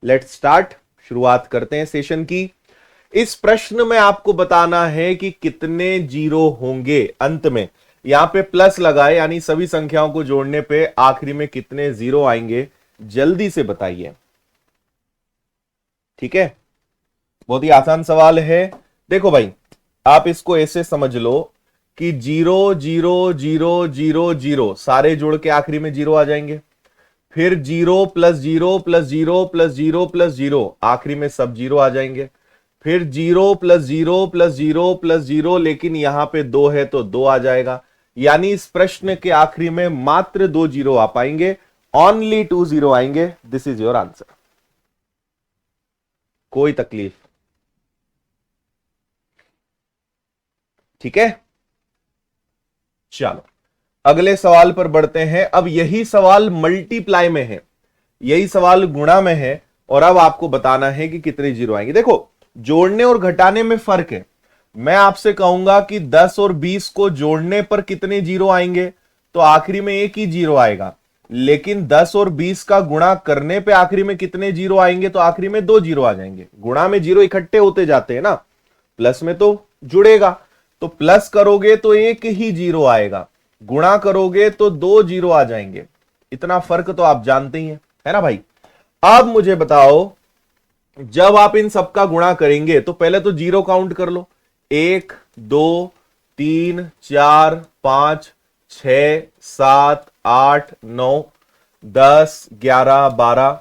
Let's start, शुरुआत करते हैं सेशन की। इस प्रश्न में आपको बताना है कि कितने जीरो होंगे अंत में। यहां पे प्लस लगाए यानी सभी संख्याओं को जोड़ने पे आखिरी में कितने जीरो आएंगे, जल्दी से बताइए। ठीक है, बहुत ही आसान सवाल है। देखो भाई, आप इसको ऐसे समझ लो कि zero zero zero zero zero सारे जुड़ के आखिरी में जीरो आ जाएंगे। फिर zero plus zero plus zero plus zero plus zero, आखिरी में सब जीरो आ जाएंगे। फिर zero plus zero plus zero plus zero, लेकिन यहां पे दो है तो दो आ जाएगा। यानी इस प्रश्न के आखिरी में मात्र दो जीरो आ पाएंगे, ओनली टू जीरो आएंगे। This is your answer. कोई तकलीफ? ठीक है, चलो अगले सवाल पर बढ़ते हैं। अब यही सवाल मल्टीप्लाई में है, यही सवाल गुणा में है, और अब आपको बताना है कि कितने जीरो आएंगे। देखो, जोड़ने और घटाने में फर्क है। मैं आपसे कहूंगा कि 10 और 20 को जोड़ने पर कितने जीरो आएंगे, तो आखिरी में एक ही जीरो आएगा। लेकिन 10 और 20 का गुणा करने पे आखिरी में कितने जीरो आएंगे, तो आखिरी में दो जीरो आ जाएंगे। गुणा में जीरो इकट्ठे होते जाते हैं ना, प्लस में तो जुड़ेगा, तो प्लस करोगे तो एक ही जीरो आएगा, गुणा करोगे तो दो जीरो आ जाएंगे। इतना फर्क तो आप जानते ही हैं, है ना भाई। अब मुझे बताओ, जब आप इन सबका गुणा करेंगे तो पहले तो जीरो काउंट कर लो। 1 2 3 4 5 6 7 8 9 10 11 12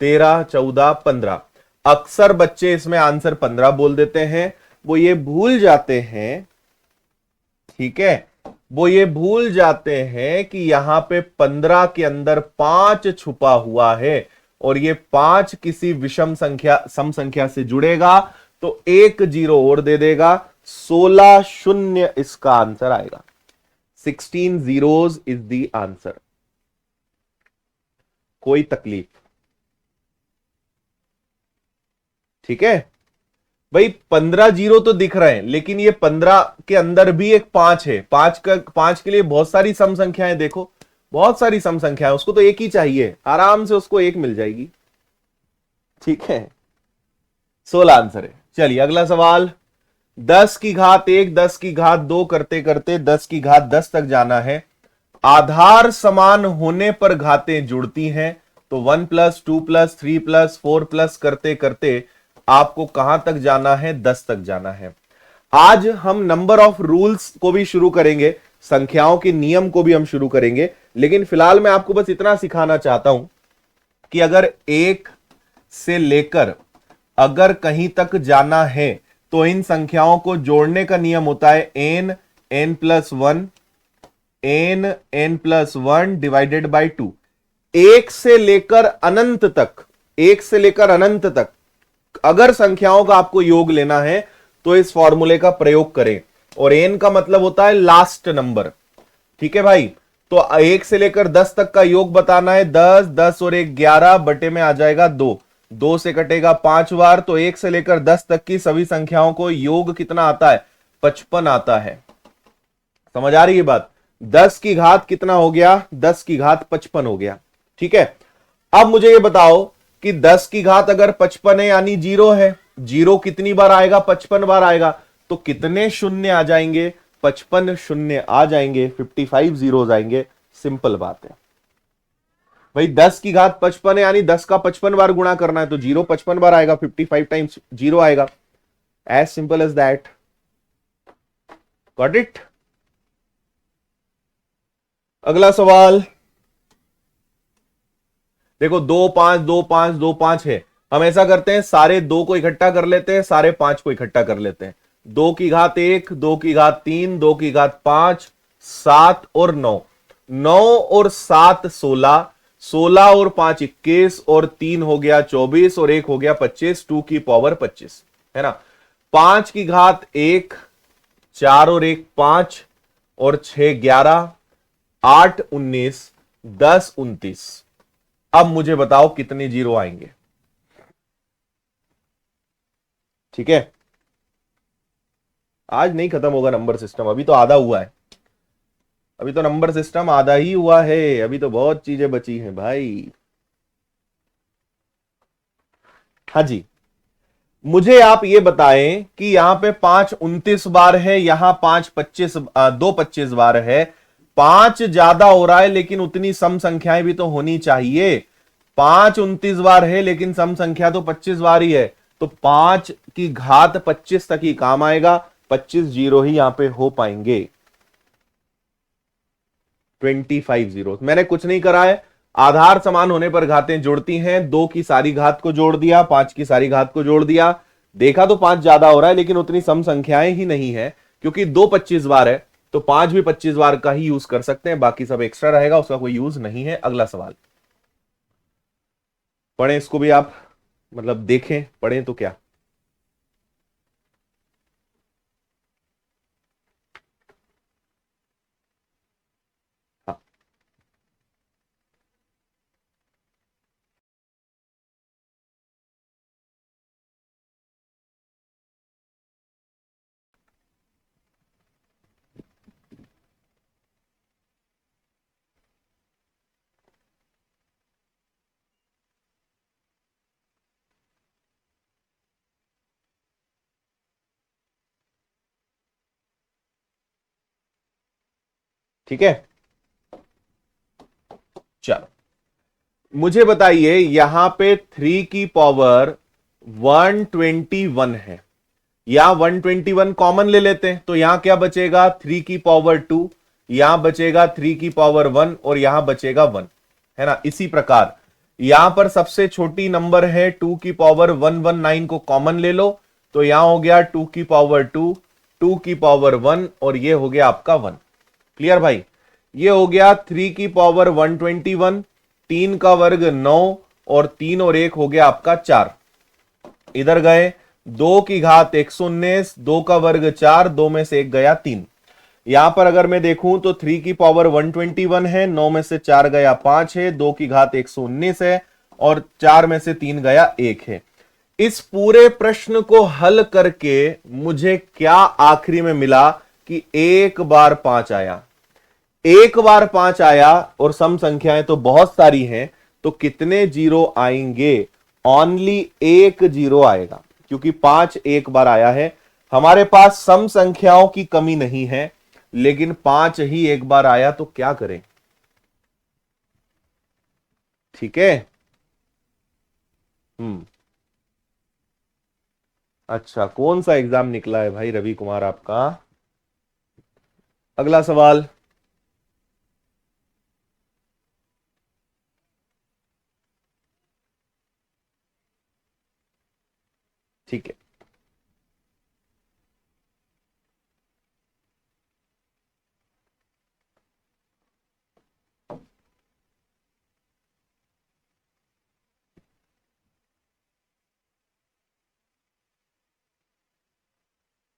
13 14 15। अक्सर बच्चे इसमें आंसर 15 बोल देते हैं। वो ये भूल जाते हैं, ठीक है, वो ये भूल जाते हैं कि यहां पे 15 के अंदर 5 छुपा हुआ है, और ये 5 किसी विषम संख्या सम संख्या से जुड़ेगा तो एक जीरो और दे देगा। 16 शून्य इसका आंसर आएगा। 16 जीरोज इज द आंसर। कोई तकलीफ? ठीक है भाई, 15 जीरो तो दिख रहे हैं, लेकिन ये 15 के अंदर भी एक 5 है। 5 के लिए बहुत सारी सम संख्याएं, देखो बहुत सारी सम संख्याएं, उसको तो एक ही चाहिए, आराम से उसको एक मिल जाएगी। ठीक है, 16 आंसर है। चलिए अगला सवाल। 10 की घात 1 10 की घात 2 करते करते 10 की घात 10 तक जाना है। आधार समान होने पर घातें जुड़ती हैं, तो 1 प्लस 2 प्लस 3 प्लस 4 प्लस करते करते आपको कहां तक जाना है, 10 तक जाना है। आज हम नंबर ऑफ रूल्स को भी शुरू करेंगे, संख्याओं के नियम को भी हम शुरू करेंगे, लेकिन फिलहाल मैं आपको बस इतना सिखाना चाहता हूं कि अगर एक से लेकर अगर कहीं तक जाना है तो इन संख्याओं को जोड़ने का नियम होता है n n plus one, n n plus one divided by 2। एक से लेकर अनंत तक, एक से लेकर अनंत तक अगर संख्याओं का आपको योग लेना है तो इस फॉर्मूले का प्रयोग करें, और n का मतलब होता है लास्ट नंबर। ठीक है भाई, तो 1 से लेकर 10 तक का योग बताना है। 10 10 और 1 11 बटे में आ जाएगा 2, 2 से कटेगा 5 बार, तो 1 से लेकर 10 तक की सभी संख्याओं को योग कितना आता है, 55 आता है। समझ आ रही है बात? 10 की घात कितना हो गया, 10 की घात 55 हो गया। ठीक है, अब मुझे ये बताओ कि 10 की घात अगर 55 है यानी जीरो है, जीरो कितनी बार आएगा, 55 बार आएगा, तो कितने शून्य आ जाएंगे, 55 शून्य आ जाएंगे, 55 जीरोज आएंगे। सिंपल बात है भाई, 10 की घात 55 है यानी 10 का 55 बार गुणा करना है, तो जीरो 55 बार आएगा, 55 टाइम्स जीरो आएगा। As simple as that. Got it? अगला सवाल देखो, 2 5 2 5 2 5 है। हम ऐसा करते हैं, सारे दो को इकट्ठा कर लेते हैं, सारे 5 को इकट्ठा कर लेते हैं। 2 की घात 1, 2 की घात 3, 2 की घात 5, 7 और 9, 9 और 7 16, 16 और 5 21, और 3 हो गया 24, और 1 हो गया 25, 2 की पावर 25, है ना। 5 की घात 1, 4 और 1 5, और 6 11, 8 19, 10 29। अब मुझे बताओ कितने जीरो आएंगे। ठीक है, आज नहीं खत्म होगा नंबर सिस्टम, अभी तो आधा हुआ है, अभी तो नंबर सिस्टम आधा ही हुआ है, अभी तो बहुत चीजें बची हैं भाई। हाँ जी, मुझे आप ये बताएं कि यहां पे 5 29 बार है, यहां 5 25 2 25 बार है। 5 ज्यादा हो रहा है लेकिन उतनी सम संख्याएं भी तो होनी चाहिए। 5 29 बार है लेकिन सम संख्या तो 25 बार ही है, तो 5 की घात 25 तक ही काम आएगा। 25 जीरो ही यहां पे हो पाएंगे। 25 जीरो मैंने कुछ नहीं करा है। आधार समान होने पर घातें जुड़ती हैं। 2 की सारी घात को जोड़ दिया, 5 की सारी घात को जोड़ दिया। देखा तो 5 ज्यादा हो रहा है लेकिन उतनी सम संख्याएं ही नहीं है, क्योंकि 2 25 बार है तो 5 भी 25 बार का ही यूज कर सकते हैं, बाकी सब एक्स्ट्रा रहेगा, उसका कोई यूज नहीं है। अगला सवाल पढ़ें, इसको भी आप मतलब देखें, पढ़ें तो क्या। हाँ, ठीक है, चलो मुझे बताइए, यहां पे 3 की पावर 121 है, या 121 कॉमन ले लेते हैं तो यहां क्या बचेगा, 3 की पावर 2, यहां बचेगा 3 की पावर 1 और यहां बचेगा 1, है ना। इसी प्रकार यहां पर सबसे छोटी नंबर है 2 की पावर 119 को कॉमन ले लो तो यहां हो गया 2 की पावर 2, 2 की पावर 1 और ये हो गया आपका 1। क्लियर भाई, ये हो गया 3 की पावर 121, 3 का वर्ग 9 और 3 और 1 हो गया आपका 4। इधर गए 2 की घात 119, 2 का वर्ग 4, 2 में से 1 गया 3। यहां पर अगर मैं देखूं तो 3 की पावर 121 है, 9 में से 4 गया 5 है, 2 की घात 119 है और 4 में से 3 गया 1 है। इस पूरे प्रश्न को हल करके मुझे क्या आखिरी में मिला कि एक बार 5 आया, एक बार 5 आया और सम संख्याएं तो बहुत सारी हैं, तो कितने जीरो आएंगे, ओनली एक जीरो आएगा, क्योंकि 5 एक बार आया है। हमारे पास सम संख्याओं की कमी नहीं है लेकिन 5 ही एक बार आया, तो क्या करें। ठीक है, अच्छा कौन सा एग्जाम निकला है भाई रवि कुमार आपका। अगला सवाल, ठीक है,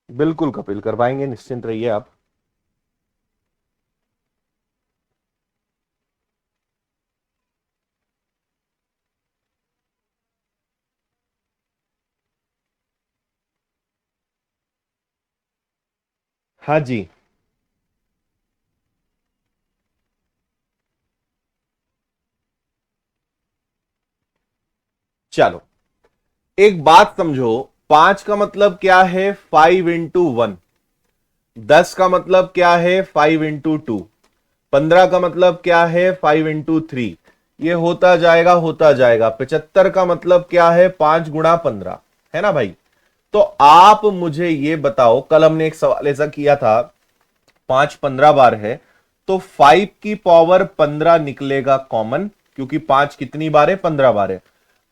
बिल्कुल कपिल करवाएंगे, निश्चिंत रहिए आप। हाँ जी, चलो एक बात समझो, 5 का मतलब क्या है, 5 × 1। 10 का मतलब क्या है, 5 × 2। 15 का मतलब क्या है, 5 × 3। ये होता जाएगा। 75 का मतलब क्या है, 5 × 15, है ना भाई। तो आप मुझे ये बताओ, कल हमने एक सवाल ऐसा किया था, 5 15 बार है तो 5 की पावर 15 निकलेगा कॉमन, क्योंकि 5 कितनी बार है, 15 बार है।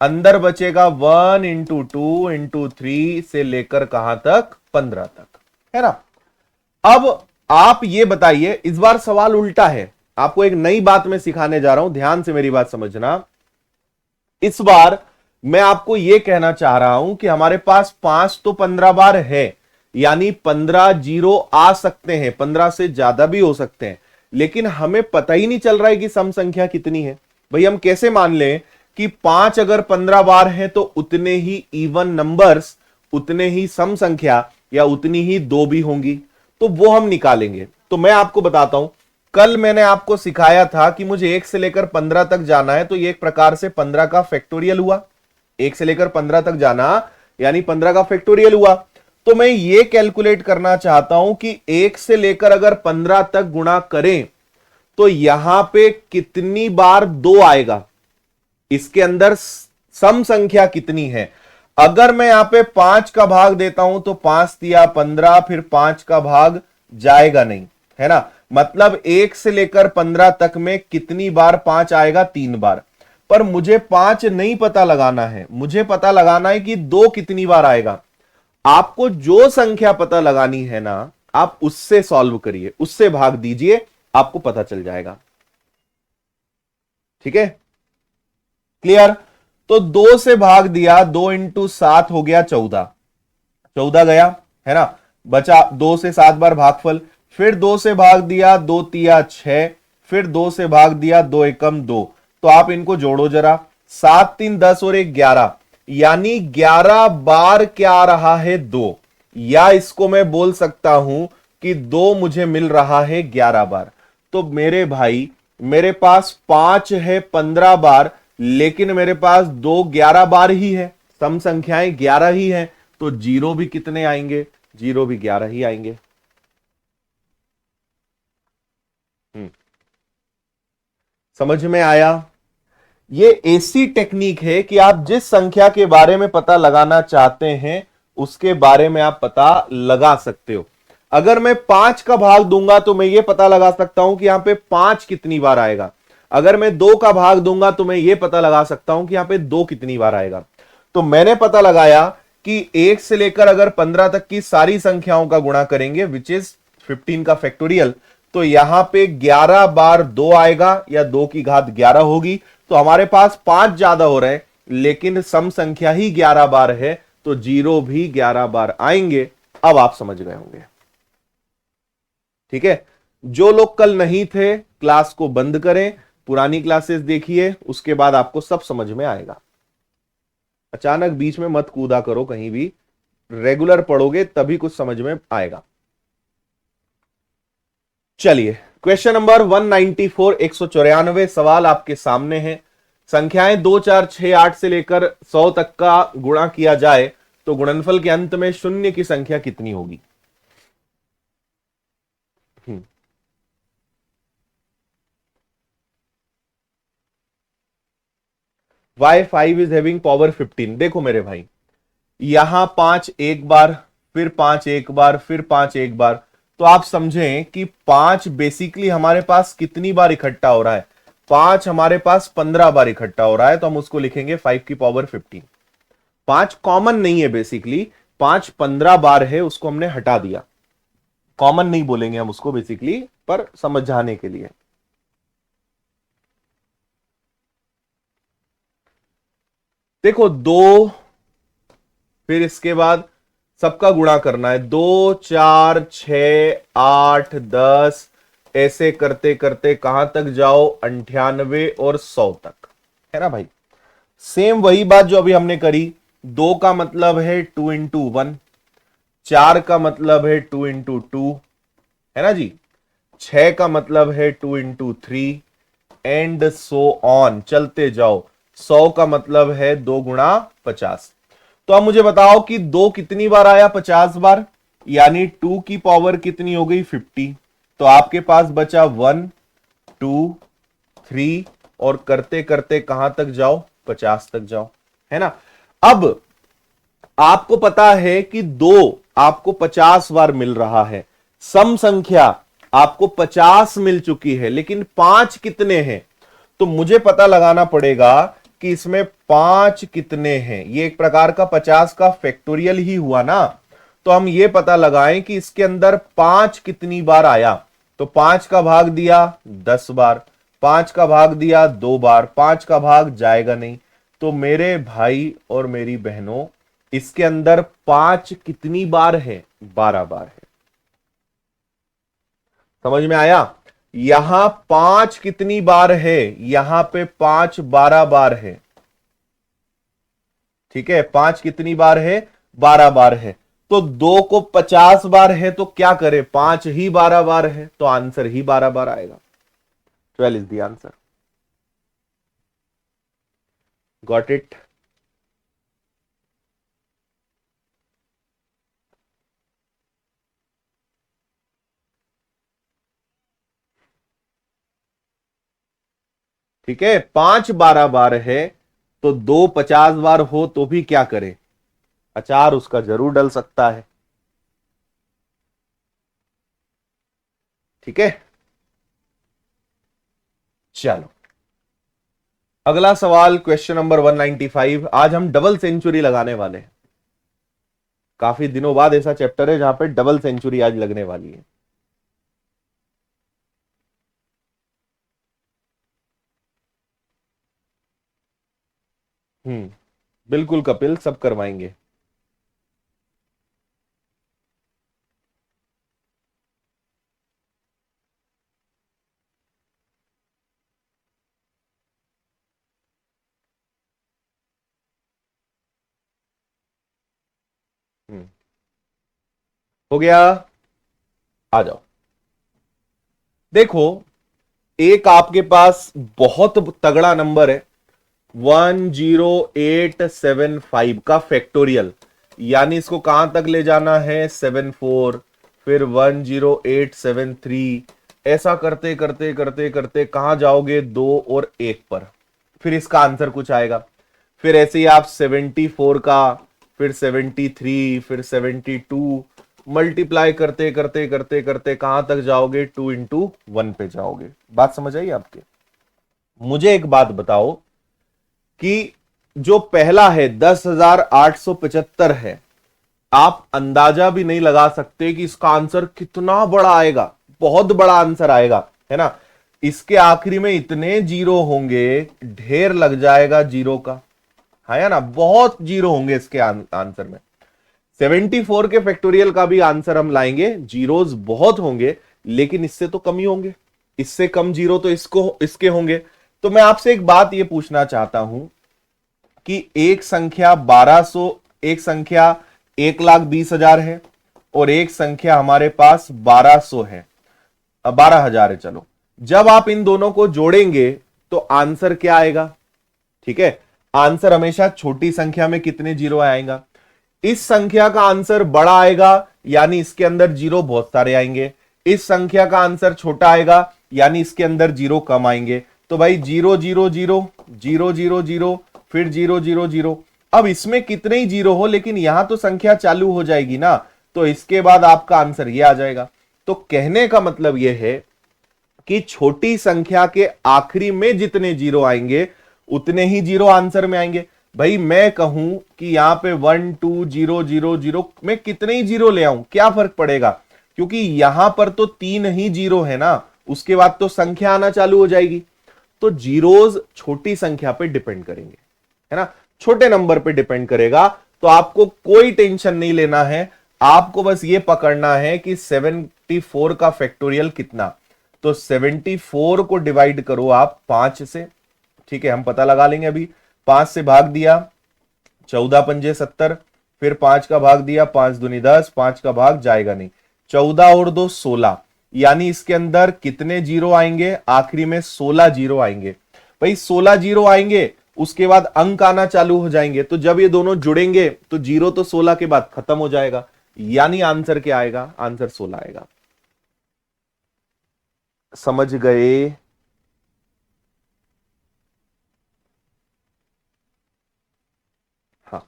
अंदर बचेगा 1 × 2 × 3 से लेकर कहां तक, 15 तक, है ना। अब आप ये बताइए, इस बार सवाल उल्टा है, आपको एक नई बात मैं सिखाने जा रहा हूं, ध्यान से मेरी बात समझना। इस बार मैं आपको यह कहना चाह रहा हूं कि हमारे पास 5 तो 15 बार है, यानी 15 जीरो आ सकते हैं, 15 से ज्यादा भी हो सकते हैं, लेकिन हमें पता ही नहीं चल रहा है कि सम संख्या कितनी है। भाई हम कैसे मान लें कि 5 अगर 15 बार है तो उतने ही इवन नंबर्स, उतने ही सम संख्या या उतनी ही दो भी होंगी, तो वो हम निकालेंगे। तो मैं आपको बताता हूं, कल मैंने आपको सिखाया था कि मुझे 1 से लेकर 15 तक जाना है, तो ये एक प्रकार से 15 का फैक्टोरियल हुआ, 1 से लेकर 15 तक जाना यानी 15 का फैक्टोरियल हुआ। तो मैं ये कैलकुलेट करना चाहता हूं कि 1 से लेकर अगर 15 तक गुणा करें तो यहां पे कितनी बार 2 आएगा, इसके अंदर सम संख्या कितनी है। अगर मैं यहां पे 5 का भाग देता हूं तो 5 दिया 15, फिर 5 का भाग जाएगा नहीं, है ना। मतलब 1 से लेकर 15 तक में कितनी बार 5 आएगा, 3 बार। पर मुझे 5 नहीं पता लगाना है, मुझे पता लगाना है कि 2 कितनी बार आएगा। आपको जो संख्या पता लगानी है ना, आप उससे सॉल्व करिए, उससे भाग दीजिए, आपको पता चल जाएगा। ठीक है, क्लियर। तो 2 से भाग दिया, 2 इंटू 7 हो गया 14, 14 गया, है ना। बचा 2 से 7 बार भागफल, फिर 2 से भाग दिया, 2 तिया 6, फिर 2 से भाग दिया, 2 एकम 2। तो आप इनको जोड़ो जरा, 7 3 10 और 1 11, यानी 11 बार क्या आ रहा है, 2। या इसको मैं बोल सकता हूं कि 2 मुझे मिल रहा है 11 बार। तो मेरे भाई मेरे पास 5 है 15 बार, लेकिन मेरे पास 2 11 बार ही है, सम संख्याएं 11 ही है, तो जीरो भी कितने आएंगे, जीरो भी 11 ही आएंगे। समझ में आया। ये ऐसी टेक्निक है कि आप जिस संख्या के बारे में पता लगाना चाहते हैं उसके बारे में आप पता लगा सकते हो। अगर मैं 5 का भाग दूंगा तो मैं ये पता लगा सकता हूं कि यहां पे 5 कितनी बार आएगा। अगर मैं 2 का भाग दूंगा तो मैं ये पता लगा सकता हूं कि यहां पे 2 कितनी बार आएगा। तो मैंने पता लगाया कि 1 से लेकर अगर 15 तक की सारी संख्याओं का गुणा करेंगे, विच इज 15 का फैक्टोरियल, तो यहां पे 11 बार 2 आएगा या 2 की घात 11 होगी। तो हमारे पास 5 ज्यादा हो रहे हैं, लेकिन सम संख्या ही 11 बार है, तो जीरो भी 11 बार आएंगे। अब आप समझ गए होंगे। ठीक है, जो लोग कल नहीं थे क्लास को बंद करें, पुरानी क्लासेस देखिए, उसके बाद आपको सब समझ में आएगा। अचानक बीच में मत कूदा करो कहीं भी, रेगुलर पढ़ोगे तभी कुछ समझ में आएगा। चलिए, क्वेश्चन नंबर 194, 194 सवाल आपके सामने है। संख्याएं 2 4 6 8 से लेकर 100 तक का गुणा किया जाए तो गुणनफल के अंत में शून्य की संख्या कितनी होगी। y5 is having power 15। देखो मेरे भाई, यहां 5 एक बार, फिर 5 एक बार, फिर 5 एक बार, तो आप समझें कि 5 बेसिकली हमारे पास कितनी बार इकट्ठा हो रहा है, 5 हमारे पास 15 बार इकट्ठा हो रहा है। तो हम उसको लिखेंगे 5 की पावर 15। 5 कॉमन नहीं है, बेसिकली 5 15 बार है, उसको हमने हटा दिया। कॉमन नहीं बोलेंगे हम उसको बेसिकली, पर समझाने के लिए। देखो 2, फिर इसके बाद सबका गुणा करना है, 2 4 6 8 10, ऐसे करते करते कहां तक जाओ, 98 और 100 तक, है ना भाई। सेम वही बात जो अभी हमने करी। 2 का मतलब है 2 इंटू 1, 4 का मतलब है 2 इंटू 2, है ना जी। 6 का मतलब है 2 इंटू 3, एंड सो ऑन, चलते जाओ। 100 का मतलब है 2 गुणा 50। तो अब मुझे बताओ कि 2 कितनी बार आया, 50 बार, यानी 2 की पावर कितनी हो गई, 50। तो आपके पास बचा 1 2 3, और करते करते कहां तक जाओ, 50 तक जाओ, है ना। अब आपको पता है कि 2 आपको 50 बार मिल रहा है, सम संख्या आपको 50 मिल चुकी है, लेकिन 5 कितने हैं। तो मुझे पता लगाना पड़ेगा कि इसमें 5 कितने हैं। ये एक प्रकार का 50 का फैक्टोरियल ही हुआ ना। तो हम ये पता लगाएं कि इसके अंदर 5 कितनी बार आया। तो 5 का भाग दिया 10 बार, 5 का भाग दिया 2 बार, 5 का भाग जाएगा नहीं। तो मेरे भाई और मेरी बहनों, इसके अंदर 5 कितनी बार है, 12 बार है। समझ में आया। यहां 5 कितनी बार है, यहां पे 5 12 बार है। ठीक है, 5 कितनी बार है, 12 बार है। तो 2 को 50 बार है तो क्या करे, 5 ही 12 बार है, तो आंसर ही 12 बार आएगा। 12 is the answer. Got it. ठीक है, 5 12 बार है तो 2 50 बार हो तो भी क्या करे, अचार उसका जरूर डल सकता है। ठीक है, चलो अगला सवाल, क्वेश्चन नंबर 195। आज हम डबल सेंचुरी लगाने वाले हैं। काफी दिनों बाद ऐसा चैप्टर है जहां पे डबल सेंचुरी आज लगने वाली है। बिल्कुल कपिल, सब करवाएंगे। हम्म हो गया, आ जाओ। देखो, एक आपके पास बहुत तगड़ा नंबर है 10875 का फैक्टोरियल, यानी इसको कहां तक ले जाना है, 74, फिर 10873, ऐसा करते करते करते करते कहां जाओगे, 2 और 1 पर, फिर इसका आंसर कुछ आएगा। फिर ऐसे ही आप 74 का, फिर 73, फिर 72, मल्टीप्लाई करते करते करते करते कहां तक जाओगे, 2 into 1 पे जाओगे। बात समझ आई आपके? मुझे एक बात बताओ कि जो पहला है 10,875 है, आप अंदाजा भी नहीं लगा सकते कि इसका आंसर कितना बड़ा आएगा, बहुत बड़ा आंसर आएगा, है ना। इसके आखिरी में इतने जीरो होंगे, ढेर लग जाएगा जीरो का, है ना, बहुत जीरो होंगे इसके आंसर में। 74 के फैक्टोरियल का भी आंसर हम लाएंगे, जीरोस बहुत होंगे, लेकिन इससे तो कम ही होंगे, इससे कम जीरो तो इसके होंगे। तो मैं आपसे एक बात यह पूछना चाहता हूं कि एक संख्या 1200, एक संख्या 1,20,000 है, और एक संख्या हमारे पास 1200 है, 12,000 है। चलो, जब आप इन दोनों को जोड़ेंगे तो आंसर क्या आएगा? ठीक है, आंसर हमेशा छोटी संख्या में कितने जीरो आएगा, इस संख्या का आंसर बड़ा आएगा, यानी इसके अंदर जीरो बहुत सारे आएंगे। इस संख्या का आंसर छोटा आएगा, यानी इसके अंदर जीरो कम आएंगे। तो भाई 0 0 0 0 0 0, फिर 0 0 0। अब इसमें कितने ही जीरो हो, लेकिन यहां तो संख्या चालू हो जाएगी ना, तो इसके बाद आपका आंसर ये आ जाएगा। तो कहने का मतलब यह है कि छोटी संख्या के आखिरी में जितने जीरो आएंगे उतने ही जीरो आंसर में आएंगे। भाई मैं कहूं कि यहां पे 1 2 0 0 0 में कितने ही जीरो ले आऊं, क्या फर्क पड़ेगा, क्योंकि यहां पर तो 3 ही जीरो है ना, उसके बाद तो संख्या आना चालू हो जाएगी। तो जीरोज छोटी संख्या पे डिपेंड करेंगे, है ना, छोटे नंबर पे डिपेंड करेगा। तो आपको कोई टेंशन नहीं लेना है, आपको बस ये पकड़ना है कि 74 का फैक्टोरियल कितना। तो 74 को डिवाइड करो आप 5 से, ठीक है, हम पता लगा लेंगे अभी। 5 से भाग दिया, 14 पंजे 70, फिर 5 का भाग दिया, 5 दूनी 10, 5 का भाग जाएगा नहीं, 14 और 2 16, यानी इसके अंदर कितने जीरो आएंगे, आखिरी में 16 जीरो आएंगे। भाई 16 जीरो आएंगे, उसके बाद अंक आना चालू हो जाएंगे, तो जब ये दोनों जुड़ेंगे तो जीरो तो 16 के बाद खत्म हो जाएगा, यानी आंसर क्या आएगा, आंसर 16 आएगा। समझ गए? हाँ,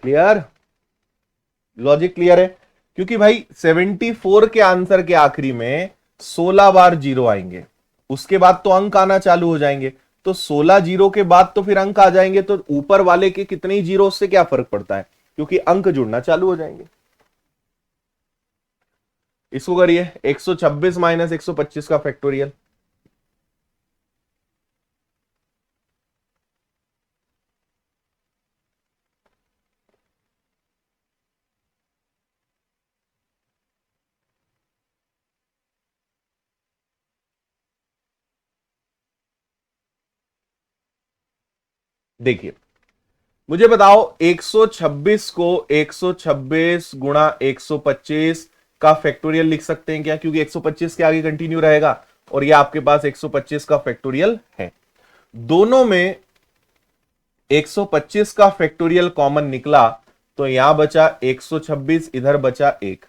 क्लियर, लॉजिक क्लियर है। क्योंकि भाई 74 के आंसर के आखिरी में 16 बार जीरो आएंगे, उसके बाद तो अंक आना चालू हो जाएंगे, तो 16 जीरो के बाद तो फिर अंक आ जाएंगे, तो ऊपर वाले के कितने ही जीरो से क्या फर्क पड़ता है, क्योंकि अंक जुड़ना चालू हो जाएंगे। इसको करिए 126 माइनस 125 का फैक्टोरियल। देखिए, मुझे बताओ 126 को 126 गुणा 125 का फैक्टोरियल लिख सकते हैं क्या, क्योंकि 125 के आगे कंटिन्यू रहेगा और ये आपके पास 125 का फैक्टोरियल है। दोनों में 125 का फैक्टोरियल कॉमन निकला तो यहां बचा 126, इधर बचा 1।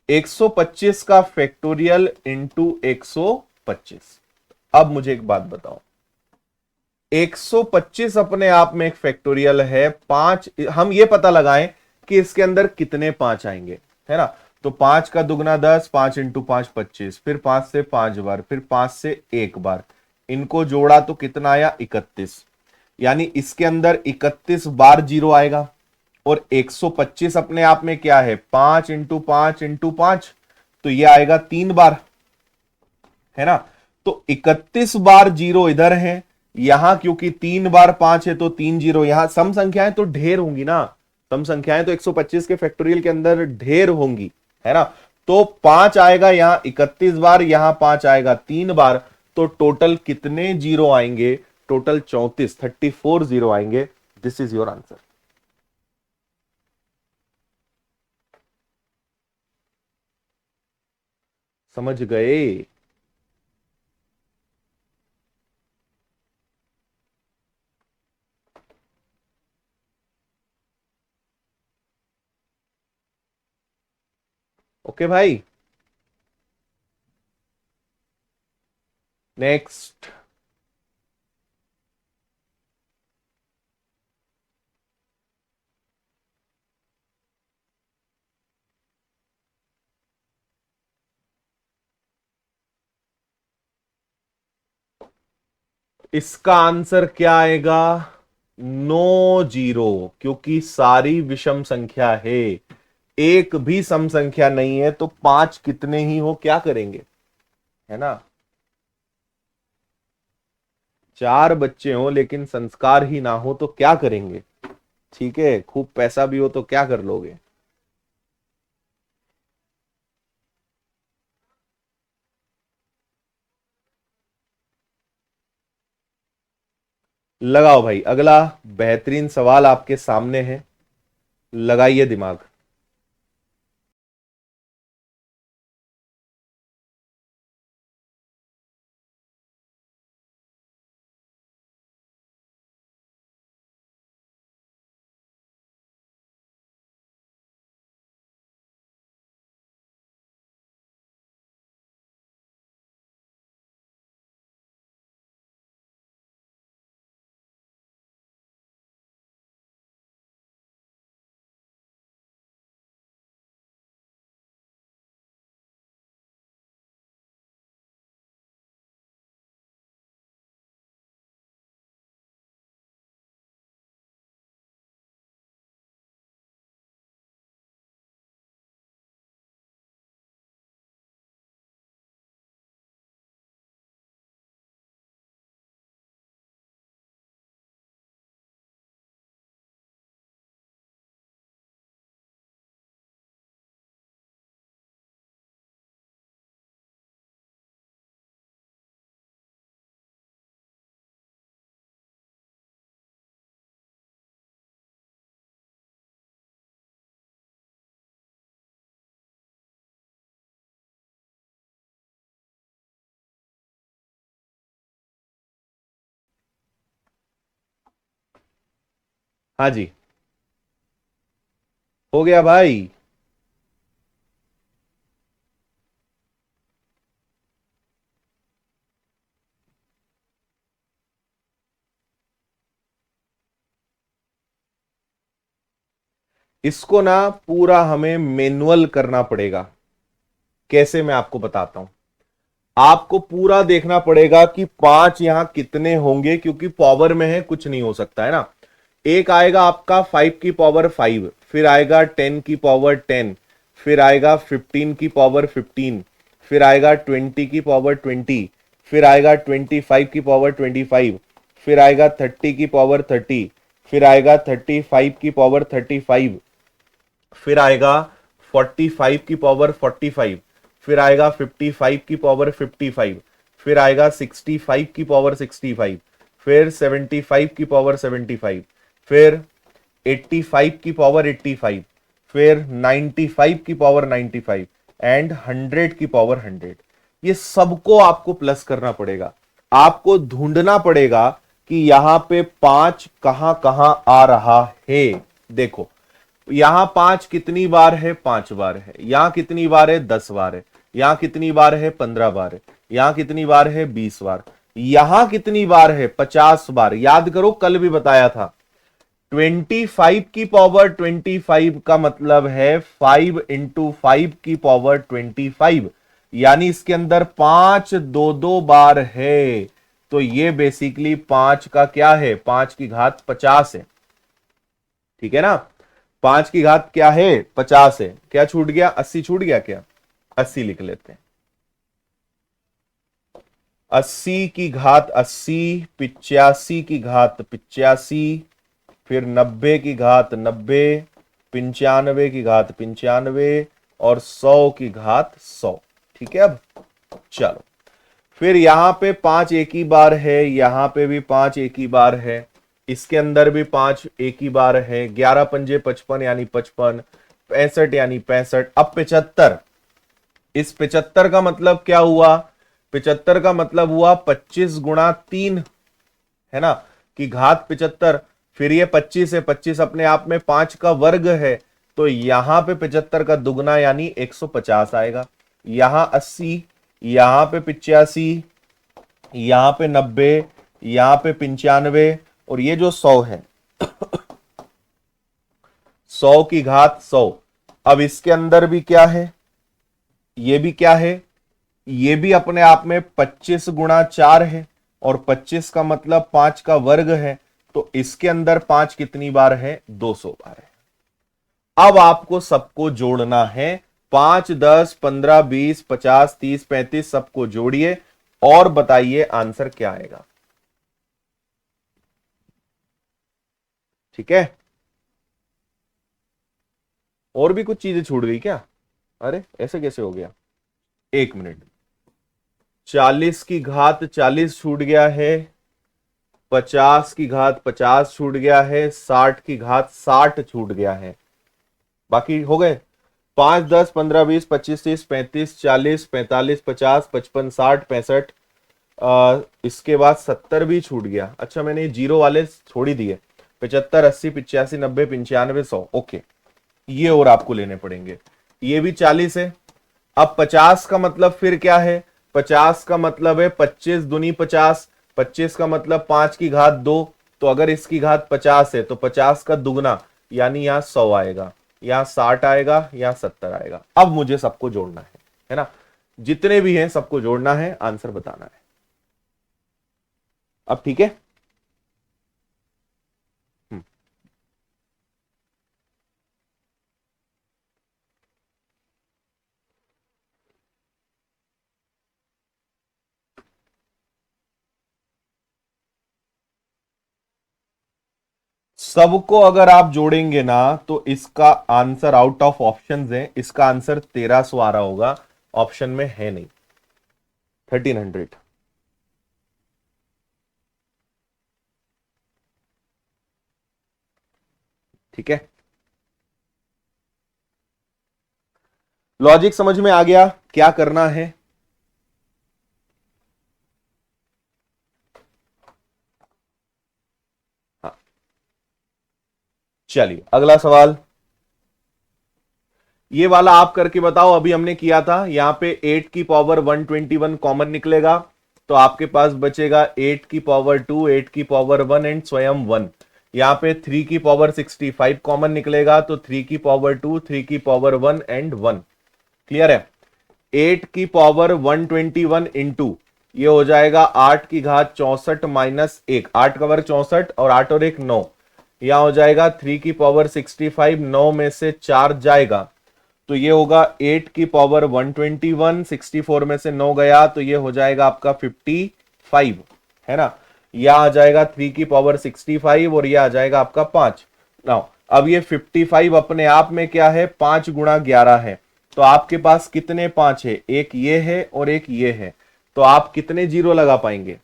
125 का फैक्टोरियल इंटू 125। अब मुझे एक बात बताओ, 125 अपने आप में एक फैक्टोरियल है। 5 हम ये पता लगाएं कि इसके अंदर कितने 5 आएंगे, है ना। तो 5 का दुगना 10, 5 इंटू 5 25, फिर 5 से 5 बार, फिर 5 से 1 बार, इनको जोड़ा तो कितना आया 31। यानी इसके अंदर 31 बार जीरो आएगा। और 125 अपने आप में क्या है, 5 इंटू 5 इंटू 5, तो ये आएगा 3 बार, है ना। तो 31 बार जीरो इधर है, यहां क्योंकि 3 बार 5 है तो 3 जीरो, यहां सम संख्याएं तो ढेर होंगी ना, सम संख्याएं तो 125 के फैक्टोरियल के अंदर ढेर होंगी, है ना। तो 5 आएगा यहां 31 बार, यहां 5 आएगा 3 बार, तो टोटल कितने जीरो आएंगे, टोटल 34 जीरो आएंगे। This is your answer. समझ गए। ओके भाई, नेक्स्ट। इसका आंसर क्या आएगा, नो जीरो, क्योंकि सारी विषम संख्या है, एक भी सम संख्या नहीं है। तो 5 कितने ही हो क्या करेंगे, है ना। 4 बच्चे हो लेकिन संस्कार ही ना हो तो क्या करेंगे, ठीक है। खूब पैसा भी हो तो क्या कर लोगे। लगाओ भाई, अगला बेहतरीन सवाल आपके सामने है, लगाइए दिमाग। हाँ जी, हो गया भाई। इसको ना पूरा हमें मैनुअल करना पड़ेगा। कैसे, मैं आपको बताता हूं। आपको पूरा देखना पड़ेगा कि 5 यहां कितने होंगे, क्योंकि पावर में है, कुछ नहीं हो सकता, है ना। एक आएगा आपका 5 की पावर 5, फिर आएगा 10 की पावर 10, फिर आएगा 15 की पावर 15, फिर आएगा 20 की पावर 20, फिर आएगा 25 की पावर 25, फिर आएगा 30 की पावर 30, फिर आएगा 35 की पावर 35, फिर आएगा 45 की पावर 45, फिर आएगा 55 की पावर 55, फिर आएगा 65 की पावर 65, फिर 75 की पावर 75, फिर 85 की पावर 85, फिर 95 की पावर 95 एंड 100 की पावर 100। ये सबको आपको प्लस करना पड़ेगा। आपको ढूंढना पड़ेगा कि यहां पे 5 कहां कहां आ रहा है। देखो, यहां 5 कितनी बार है? 5 बार है। यहां कितनी बार है? 10 बार है। यहां कितनी बार है? 15 बार है। यहां कितनी बार है? 20 बार। यहां कितनी बार है? 50 बार। याद करो, कल भी बताया था 25 की पावर 25 का मतलब है 5 इंटू 5 की पावर 25, यानी इसके अंदर 5 दो दो बार है। तो ये बेसिकली 5 का क्या है? 5 की घात 50 है। ठीक है ना? 5 की घात क्या है? 50 है। क्या छूट गया? 80 छूट गया क्या? 80 लिख लेते हैं। 80 की घात 80, 85 की घात 85, फिर 90 की घात 90, 95 की घात 95 और 100 की घात 100। ठीक है? अब चलो, फिर यहां पे 5 एक ही बार है, यहां पे भी 5 एक ही बार है, इसके अंदर भी 5 एक ही बार है। 11 पंजे 55 यानी 55, 65 यानी 65। अब 75, इस 75 का मतलब क्या हुआ? 75 का मतलब हुआ 25 गुणा 3, है ना, कि घात 75। फिर ये 25 है, 25 अपने आप में 5 का वर्ग है, तो यहां पे 75 का दुगना यानी 150 आएगा। यहां 80, यहां पे 85, यहां पे 90, यहां पे 95, और ये जो 100 है 100 की घात 100। अब इसके अंदर भी क्या है? ये भी क्या है? ये भी अपने आप में 25 गुणा 4 है, और 25 का मतलब 5 का वर्ग है, तो इसके अंदर 5 कितनी बार है? 200 बार है। अब आपको सबको जोड़ना है। 5, 10, 15, 20, 50, 30, 35 सबको जोड़िए और बताइए आंसर क्या आएगा। ठीक है? और भी कुछ चीजें छूट गई क्या? अरे ऐसे कैसे हो गया? एक मिनट। 40 की घात 40 छूट गया है, 50 की घात 50 छूट गया है, 60 की घात 60 छूट गया है। बाकी हो गए 5, 10, 15, 20, 25, 30, 35, 40, 45, 50, 55, 60, 65। इसके बाद 70 भी छूट गया। अच्छा, मैंने ये जीरो वाले छोड़ ही दिए। 75, 80, 85, 90, 95, 100। ओके, ये और आपको लेने पड़ेंगे। ये भी 40 है। अब 50 का मतलब फिर क्या है? 50 का मतलब है 25 दूनी 50, 25 का मतलब 5 की घात 2। तो अगर इसकी घात 50 है तो 50 का दुगना यानी यहां 100 आएगा, यहां 60 आएगा, यहां 70 आएगा। अब मुझे सबको जोड़ना है ना? जितने भी हैं सबको जोड़ना है, आंसर बताना है। अब ठीक है? हम्म। सबको अगर आप जोड़ेंगे ना तो इसका आंसर आउट ऑफ ऑप्शंस है, इसका आंसर 1300 आ रहा होगा। ऑप्शन में है नहीं 1300। ठीक है? लॉजिक समझ में आ गया क्या करना है? हाँ, चलिए अगला सवाल। ये वाला आप करके बताओ। अभी हमने किया था, यहां पे 8 की पावर 121 कॉमन निकलेगा, तो आपके पास बचेगा 8 की पावर 2, 8 की पावर 1 एंड स्वयं 1। यहां पे 3 की पावर 65 कॉमन निकलेगा, तो 3 की पावर 2, 3 की पावर 1 एंड 1। क्लियर है? 8 की पावर 121 इंटू ये हो जाएगा 8 की घात 64 माइनस 1, 8 का वर्ग 64 और 8 और 1 9। यहां हो जाएगा 3 की पावर 65, 9 में से 4 जाएगा, तो ये होगा 8 की पावर 121, 64 में से 9 गया तो ये हो जाएगा आपका 55, है ना? यह आ जाएगा 3 की पावर 65 और यह आ जाएगा आपका 5। नाउ अब ये 55 अपने आप में क्या है? 5 गुणा 11 है। तो आपके पास कितने 5 है? एक ये है और एक ये है, तो आप कितने जीरो लगा पाएंगे?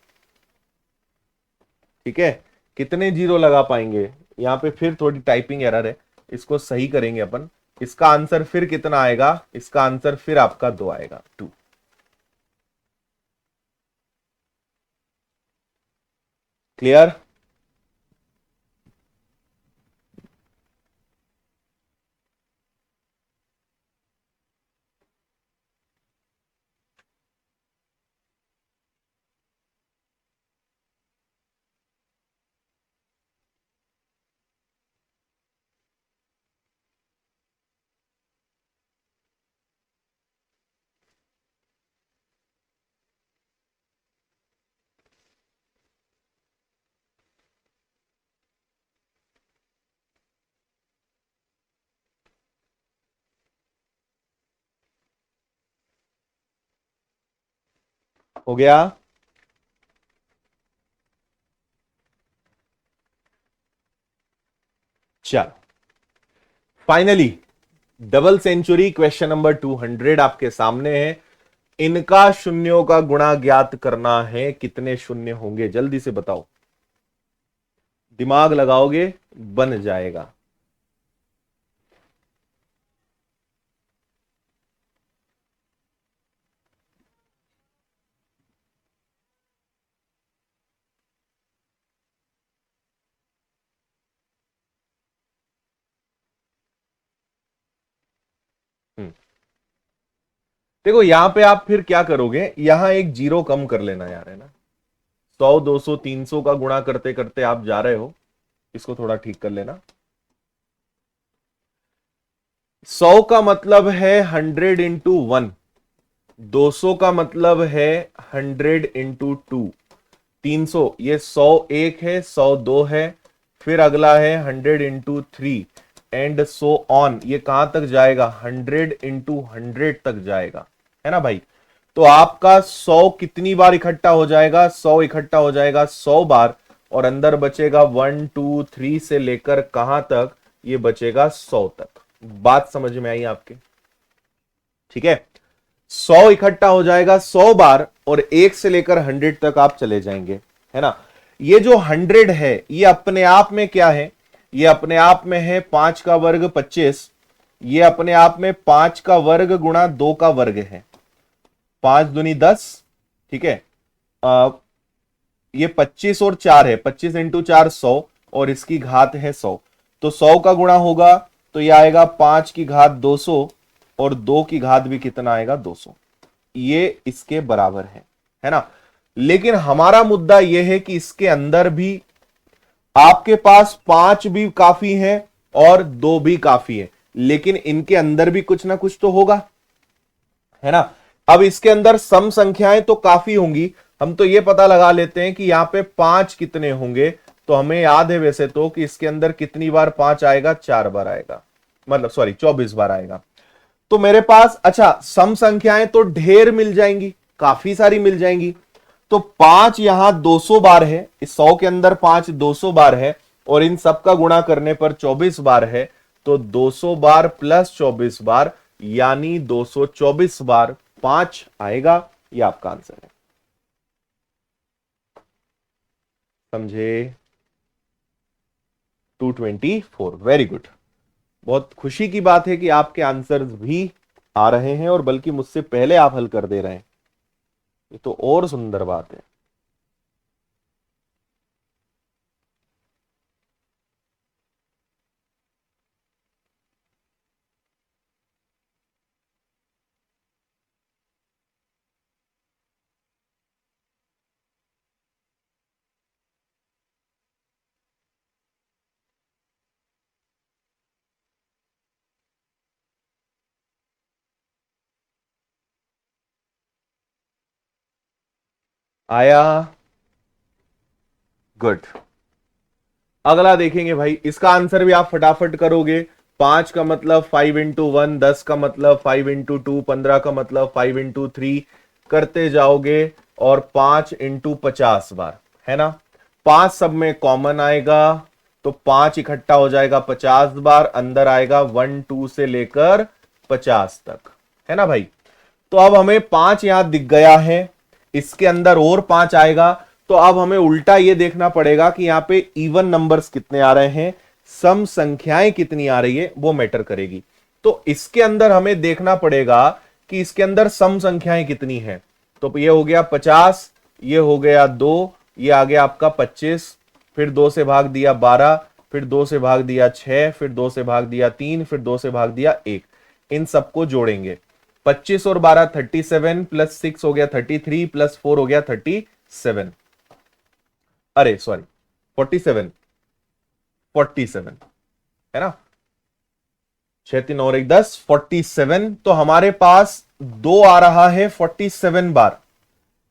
ठीक है, कितने जीरो लगा पाएंगे? यहां पे फिर थोड़ी टाइपिंग एरर है, इसको सही करेंगे अपन। इसका आंसर फिर कितना आएगा? इसका आंसर फिर आपका 2 आएगा, 2। क्लियर? हो गया। चलो finally double century question number 200 आपके सामने है। इनका शून्यों का गुणा ज्ञात करना है, कितने शून्य होंगे जल्दी से बताओ। दिमाग लगाओगे बन जाएगा। हम्म, देखो यहां पे आप फिर क्या करोगे, यहां एक जीरो कम कर लेना यार, है ना। 100 200 300 का गुणा करते करते आप जा रहे हो, इसको थोड़ा ठीक कर लेना। 100 का मतलब है 100 × 1, 200 का मतलब है 100 × 2, 300 ये 100 एक है, 100 दो है, फिर अगला है 100 × 3 एंड सो ऑन। ये कहां तक जाएगा, 100 × 100 तक जाएगा, है ना भाई। तो आपका 100 कितनी बार इकट्ठा हो जाएगा, 100 इकट्ठा हो जाएगा 100 बार, और अंदर बचेगा 1 2 3 से लेकर कहां तक, ये बचेगा 100 तक। बात समझ में आई आपके, ठीक है। 100 इकट्ठा हो जाएगा 100 बार, और 1 से लेकर 100 तक आप चले जाएंगे, है ना। ये जो 100 है ये अपने आप में क्या है, ये अपने आप में है 5 का वर्ग 25, ये अपने आप में 5 का वर्ग गुणा 2 का वर्ग है, 5 दूनी 10, ठीक है। आ, ये 25 और 4 है, 25 × 4 100, और इसकी घात है 100, तो 100 का गुणा होगा तो ये आएगा 5 की घात 200, और 2 की घात भी कितना आएगा 200, ये इसके बराबर है ना। लेकिन हमारा मुद्दा यह है कि इसके अंदर भी आपके पास 5 भी काफी है और 2 भी काफी है, लेकिन इनके अंदर भी कुछ ना कुछ तो होगा, है ना। अब इसके अंदर सम संख्याएं तो काफी होंगी, हम तो ये पता लगा लेते हैं कि यहां पे 5 कितने होंगे। तो हमें याद है वैसे तो कि इसके अंदर कितनी बार 5 आएगा, 4 बार आएगा, मतलब सॉरी 24 बार आएगा। तो मेरे पास अच्छा सम संख्याएं तो ढेर मिल जाएंगी, काफी सारी मिल जाएंगी। तो 5 यहां 200 बार है, इस 100 के अंदर 5 200 बार है, और इन सब का गुणा करने पर 24 बार है। तो 200 बार प्लस 24 बार यानी 224 बार 5 आएगा। ये आपका आंसर है, समझे। 224, वेरी गुड। बहुत खुशी की बात है कि आपके आंसर्स भी आ रहे हैं, और बल्कि मुझसे पहले आप हल कर दे रहे हैं, ये तो और सुंदर बात है। आया, गुड। अगला देखेंगे भाई, इसका आंसर भी आप फटाफट करोगे। 5 का मतलब 5 × 1, 10 का मतलब 5 × 2, 15 का मतलब 5 × 3 करते जाओगे, और 5 × 50 बार, है ना। 5 सब में कॉमन आएगा, तो 5 इकट्ठा हो जाएगा 50 बार, अंदर आएगा 1 2 से लेकर 50 तक, है ना भाई। तो अब हमें 5 यहां दिख गया है, इसके अंदर और 5 आएगा। तो अब हमें उल्टा यह देखना पड़ेगा कि यहां पे इवन नंबर्स कितने आ रहे हैं, सम संख्याएं कितनी आ रही है, वो मैटर करेगी। तो इसके अंदर हमें देखना पड़ेगा कि इसके अंदर सम संख्याएं कितनी है। तो ये हो गया 50, ये हो गया 2, ये आ गया आपका 25, फिर 2 से भाग दिया 12, फिर 2 से भाग दिया 6, फिर 2 से भाग दिया 3, फिर 2 से भाग दिया 1। इन सबको जोड़ेंगे, 25 और 12 37, प्लस 6 हो गया 33, प्लस 4 हो गया 37, अरे सॉरी 47, 47, है ना। 6 3 और 1 10, 47। तो हमारे पास 2 आ रहा है 47 बार,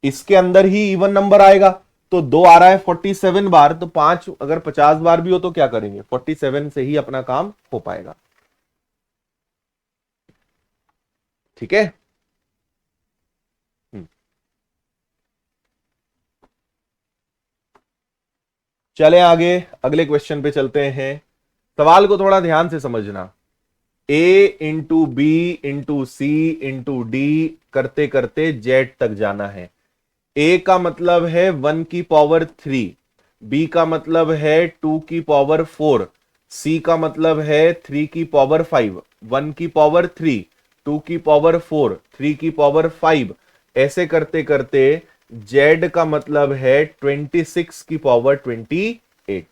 इसके अंदर ही इवन नंबर आएगा। तो 2 आ रहा है 47 बार, तो 5 अगर 50 बार भी हो तो क्या करेंगे, 47 से ही अपना काम हो पाएगा, ठीक है। चले आगे, अगले क्वेश्चन पे चलते हैं। सवाल को थोड़ा ध्यान से समझना। ए इंटू बी इंटू सी इंटू डी करते करते जेड तक जाना है। ए का मतलब है 1 की पावर 3, बी का मतलब है 2 की पावर 4, सी का मतलब है 3 की पावर 5, 1 की पावर 3, 2 की पावर 4, 3 की पावर 5, ऐसे करते करते जेड का मतलब है 26 की पावर 28।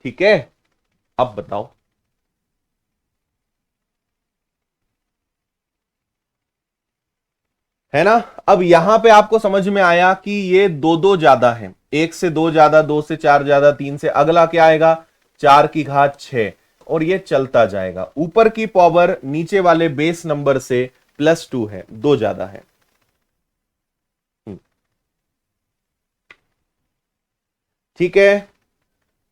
ठीक है, अब बताओ। है ना? अब यहां पे आपको समझ में आया कि ये दो दो ज्यादा है, एक से दो ज्यादा, दो से चार ज्यादा, तीन से अगला क्या आएगा, 4 की घात 6, और ये चलता जाएगा। ऊपर की पावर नीचे वाले बेस नंबर से +2 है, दो ज्यादा है। हम्म, ठीक है।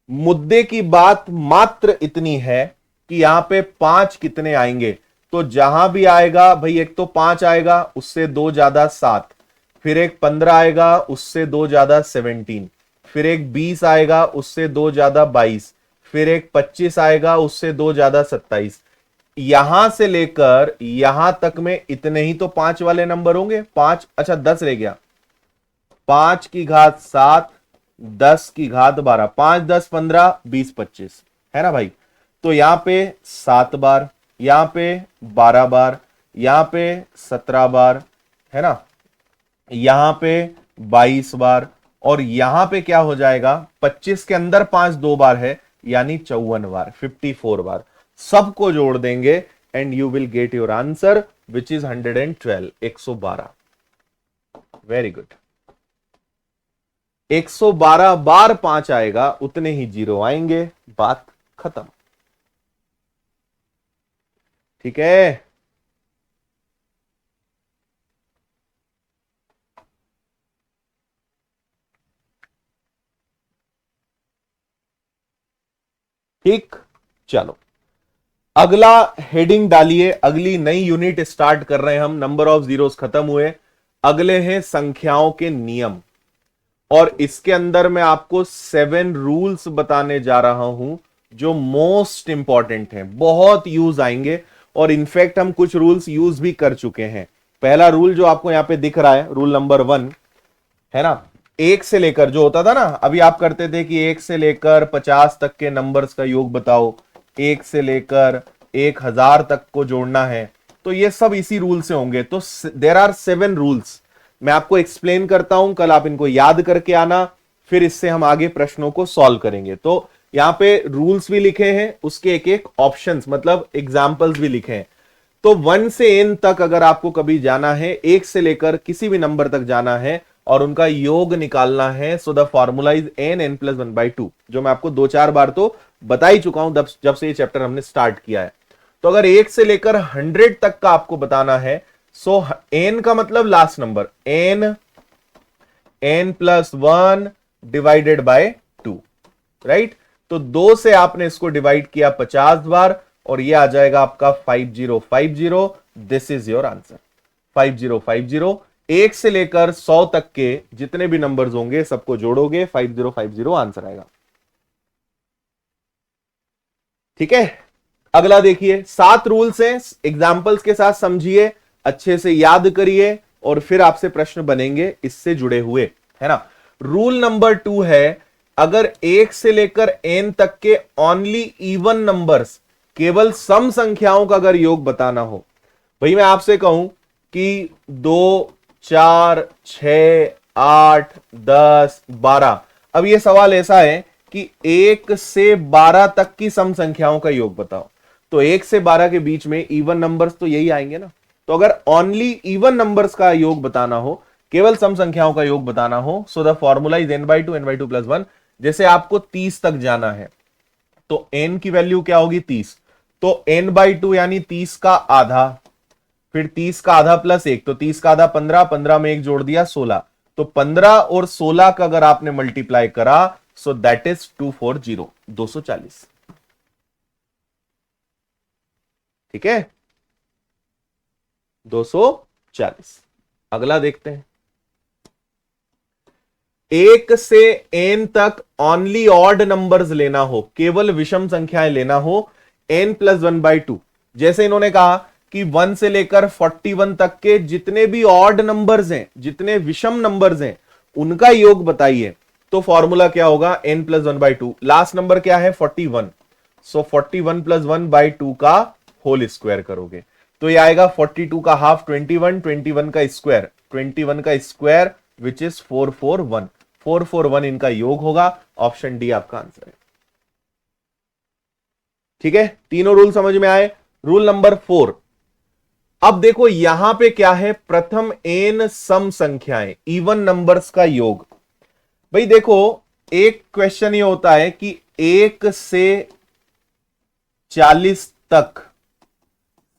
मुद्दे की बात मात्र इतनी है कि यहां पे 5 कितने आएंगे। तो जहां भी आएगा भाई, एक तो 5 आएगा, उससे दो ज्यादा 7, फिर एक 15 आएगा, उससे दो ज्यादा 17, फिर एक 20 आएगा, उससे दो ज्यादा 22, फिर एक 25 आएगा, उससे दो ज्यादा 27। यहां से लेकर यहां तक में इतने ही तो 5 वाले नंबर होंगे। 5, अच्छा 10 रह गया। 5 की घात 7, 10 की घात 12, 5 10 15 20 25, है ना भाई? तो यहां पे 7 बार, यहां पे 12 बार, यहां पे 17 बार, है ना? यहां पे 22 बार, और यहां पे क्या हो जाएगा, 25 के अंदर 5 2 बार है, यानी 54 बार, 54 बार। सबको जोड़ देंगे and you will get your answer which is 112, 112। Very good. 112 बार 5 आएगा, उतने ही जीरो आएंगे, बात खत्म। ठीक है। ठीक, चलो अगला हेडिंग डालिए। अगली नई यूनिट स्टार्ट कर रहे हैं हम, नंबर ऑफ जीरोस खत्म हुए, अगले हैं संख्याओं के नियम। और इसके अंदर मैं आपको 7 रूल्स बताने जा रहा हूं जो मोस्ट इंपॉर्टेंट हैं, बहुत यूज आएंगे, और इनफैक्ट हम कुछ रूल्स यूज भी कर चुके हैं। पहला रूल जो आपको यहां पे दिख रहा है, रूल नंबर 1, है ना? एक से लेकर जो होता था ना, अभी आप करते थे कि 1 से लेकर 50 तक के नंबर्स का योग बताओ, 1 से लेकर 1000 तक को जोड़ना है, तो ये सब इसी रूल से होंगे। तो देर आर 7 रूल्स, मैं आपको एक्सप्लेन करता हूं, कल आप इनको याद करके आना, फिर इससे हम आगे प्रश्नों को सॉल्व करेंगे। तो यहां पे रूल्स भी लिखे हैं, उसके एक एक ऑप्शंस मतलब एग्जाम्पल्स भी लिखे हैं। तो 1 से n तक अगर आपको कभी जाना है, 1 से लेकर किसी भी नंबर तक जाना है और उनका योग निकालना है, so the formula is n+1/2, जो मैं आपको 2 4 बार तो बता ही चुका हूं जब से ये चैप्टर हमने स्टार्ट किया है। तो अगर 1 से लेकर 100 तक का आपको बताना है, सो n का मतलब last number, n+1 divided by 2, right? तो 2 से आपने इसको डिवाइड किया 50 बार, और ये आ जाएगा आपका 5050। This is your answer, 5050। 1 से लेकर 100 तक के जितने भी नंबर्स होंगे सबको जोड़ोगे, 5050 आंसर आएगा। ठीक है। अगला देखिए, 7 रूल्स हैं, एग्जाम्पल्स के साथ समझिए, अच्छे से याद करिए, और फिर आपसे प्रश्न बनेंगे इससे जुड़े हुए, है ना? रूल नंबर 2 है, अगर 1 से लेकर n तक के ओनली इवन नंबर्स, केवल सम संख्याओं का अगर योग बताना हो, भाई मैं आपसे कहूं कि 2 4 6 8 10 12, अब ये सवाल ऐसा है कि 1 से 12 तक की सम संख्याओं का योग बताओ, तो 1 से 12 के बीच में इवन नंबर्स तो यही आएंगे ना। तो अगर ओनली इवन नंबर्स का योग बताना हो, केवल सम संख्याओं का योग बताना हो, so the formula is n/2 जैसे आपको 30 तक जाना है, तो n की वैल्यू क्या होगी, 30, तो n/2 यानी 30 का आधा, फिर 30 का आधा +1, तो 30 का आधा 15, 15 में एक जोड़ दिया 16, तो 15 और 16 का अगर आपने मल्टीप्लाई करा, सो दैट इज 240, 240। ठीक है, 240। अगला देखते हैं, 1 से n तक ओनली ऑड नंबर्स लेना हो, केवल विषम संख्याएं लेना हो, n+1/2। जैसे इन्होंने कहा कि 1 से लेकर 41 तक के जितने भी ऑड नंबर्स हैं, जितने विषम नंबर्स हैं, उनका योग बताइए। तो फॉर्मूला क्या होगा, n+1/2। लास्ट नंबर क्या है, 41। सो 41 + 1/2 का होल स्क्वायर करोगे तो ये आएगा 42 का हाफ 21, 21 का स्क्वायर 21 का स्क्वायर विच इज 441। 441 इनका योग होगा। ऑप्शन डी आपका आंसर है। ठीक है, तीनों रूल समझ में आए। Rule number 4। अब देखो यहां पे क्या है, प्रथम n सम संख्याएं, इवन नंबर्स का योग। भाई देखो, एक क्वेश्चन ये होता है कि 1 से 40 तक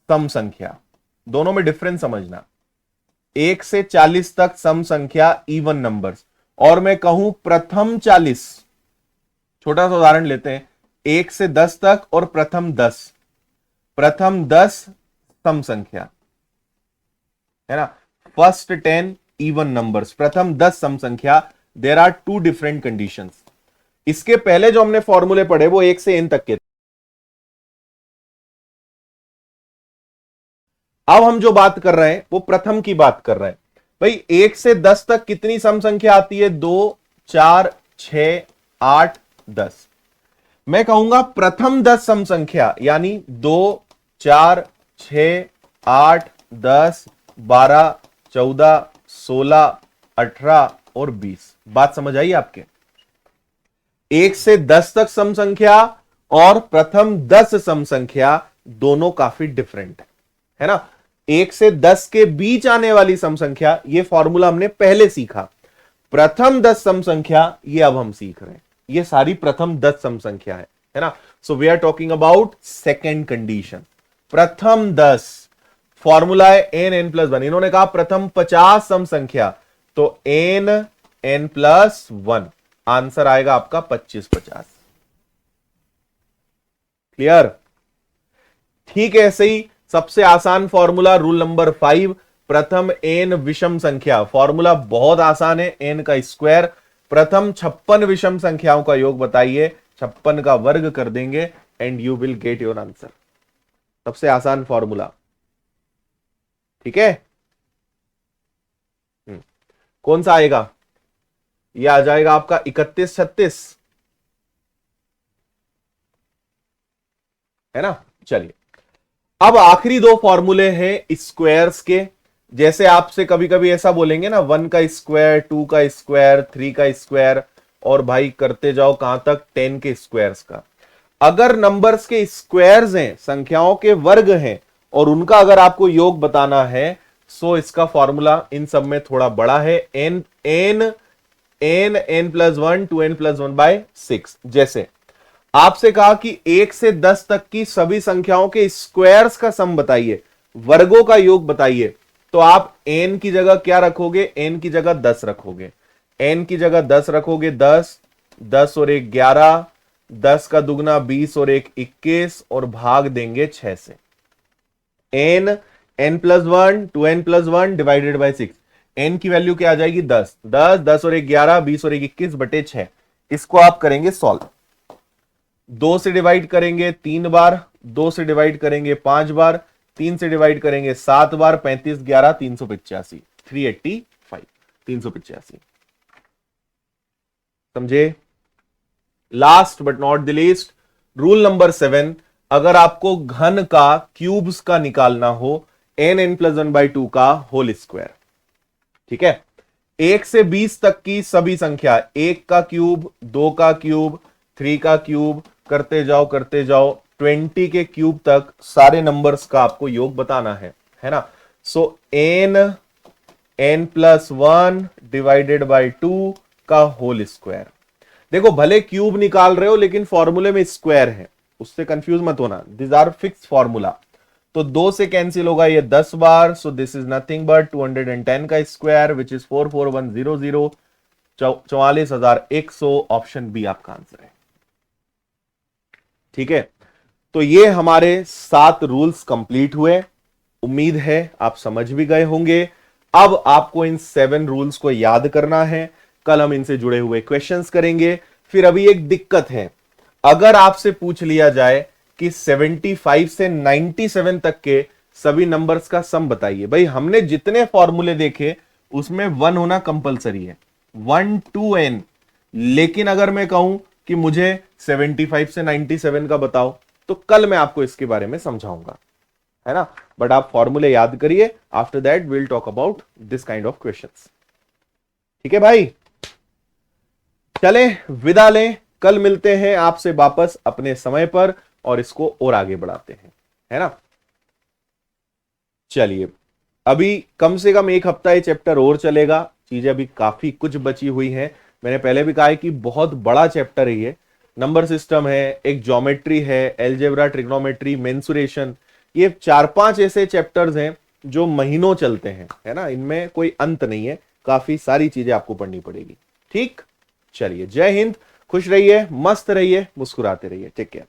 सम संख्या, दोनों में डिफरेंस समझना। 1 से 40 तक सम संख्या इवन नंबर्स, और मैं कहूं प्रथम 40, छोटा सा उदाहरण लेते हैं, 1 से 10 तक और प्रथम 10। प्रथम 10 सम संख्या है ना, फर्स्ट 10 इवन नंबर्स, प्रथम 10 सम संख्या। There are two different conditions. इसके पहले जो हमने फॉर्मूले पढ़े वो 1 से n तक के। अब हम जो बात कर रहे हैं वो प्रथम की बात कर रहे हैं। भाई 1 से 10 तक कितनी सम संख्या आती है, 2, 4, 6, 8, 10। मैं कहूंगा प्रथम 10 सम संख्या यानी 2, 4, 6, 8, 10, 12, 14, 16, 18 और 20। बात समझ आई आपके? 1 से 10 तक सम संख्या और प्रथम 10 सम संख्या दोनों काफी डिफरेंट है ना। 1 से 10 के बीच आने वाली सम संख्या, ये फॉर्मूला हमने पहले सीखा। प्रथम 10 सम संख्या ये अब हम सीख रहे हैं। ये सारी प्रथम 10 सम संख्या है ना। So we are talking about second condition, प्रथम 10। फॉर्मूला है n+1। इन्होंने कहा प्रथम 50 सम संख्या, तो n+1। आंसर आएगा आपका 25, 50। क्लियर? ठीक है, ऐसे ही सबसे आसान फॉर्मूला रूल नंबर 5, प्रथम n विषम संख्या। फॉर्मूला बहुत आसान है, n का स्क्वायर। प्रथम 56 विषम संख्याओं का योग बताइए, 56 का वर्ग कर देंगे and you will get your answer. सबसे आसान फॉर्मूला। ठीक है, कौन सा आएगा? यह आ जाएगा आपका 31, 36 है ना। चलिए, अब आखिरी दो फॉर्मूले हैं स्क्वायर्स के। जैसे आपसे कभी कभी ऐसा बोलेंगे ना, 1 का स्क्वायर, 2 का स्क्वायर, 3 का स्क्वायर, और भाई करते जाओ कहां तक, 10 के स्क्वायर्स का। अगर नंबर्स के स्क्वायर्स हैं, संख्याओं के वर्ग हैं, और उनका अगर आपको योग बताना है, सो इसका फॉर्मूला इन सब में थोड़ा बड़ा है, n+1 2n+1/6। जैसे आपसे कहा कि 1 से 10 तक की सभी संख्याओं के स्क्वायर्स का सम बताइए, वर्गों का योग बताइए, तो आप n की जगह क्या रखोगे, n की जगह 10 रखोगे। n की जगह 10 रखोगे, 10, 10 और 1 11, 10 का दुगना 20 और 1 21, और भाग देंगे 6 से। n+1 2n+1 divided by 6। n की वैल्यू क्या आ जाएगी, 10, 10, 10 और 1 11, 20 और 1 21/6। इसको आप करेंगे सॉल्व। 2 से डिवाइड करेंगे 3 बार, 2 से डिवाइड करेंगे 5 बार, 3 से डिवाइड करेंगे 7 बार, 35 11 385, 385, 385। समझे? Last but not the least, rule number 7, अगर आपको घन का क्यूब्स का निकालना हो, n+1/2 का होल स्क्वायर। ठीक है, 1 से 20 तक की सभी संख्या, 1 का क्यूब, 2 का क्यूब, 3 का क्यूब, करते जाओ 20 के क्यूब तक सारे नंबर्स का आपको योग बताना है ना। सो n+1 डिवाइडेड बाय 2 का होल स्क्वायर। देखो भले क्यूब निकाल रहे हो लेकिन फॉर्मूले में स्क्वायर है, उससे कंफ्यूज मत होना, दिस आर फिक्स फॉर्मूला। तो 2 से कैंसिल होगा ये 10 बार, so this is nothing but 210 का square which is 44100, 44,100। Option B आपका आंसर है। ठीक है, तो ये हमारे 7 रूल्स कंप्लीट हुए। उम्मीद है आप समझ भी गए होंगे। अब आपको इन 7 रूल्स को याद करना है। कल हम इनसे जुड़े हुए क्वेश्चंस करेंगे। फिर अभी एक दिक्कत है, अगर आपसे पूछ लिया जाए कि 75 से 97 तक के सभी नंबर्स का सम बताइए, भाई हमने जितने फॉर्मूले देखे उसमें 1 होना कंपलसरी है, 1 to n। लेकिन अगर मैं कहूं कि मुझे 75 से 97 का बताओ, तो कल मैं आपको इसके बारे में समझाऊंगा, है ना। बट आप फॉर्मूले याद करिए, after that will talk about this kind of questions. ठीक है भाई, चले विदा लें, कल मिलते हैं आपसे वापस अपने समय पर और इसको और आगे बढ़ाते हैं, है ना। चलिए, अभी कम से कम एक हफ्ता ये चैप्टर और चलेगा, चीजें अभी काफी कुछ बची हुई हैं। मैंने पहले भी कहा है कि बहुत बड़ा चैप्टर है ये, नंबर सिस्टम है, एक ज्योमेट्री है, एलजेब्रा, ट्रिग्नोमेट्री, मेंसुरेशन, ये 4-5 ऐसे चैप्टर्स हैं जो महीनों चलते हैं, है ना। इनमें कोई अंत नहीं है, काफी सारी चीजें आपको पढ़नी पड़ेगी। ठीक, चलिए, जय हिंद, खुश रहिए, मस्त रहिए, मुस्कुराते रहिए, टेक केयर।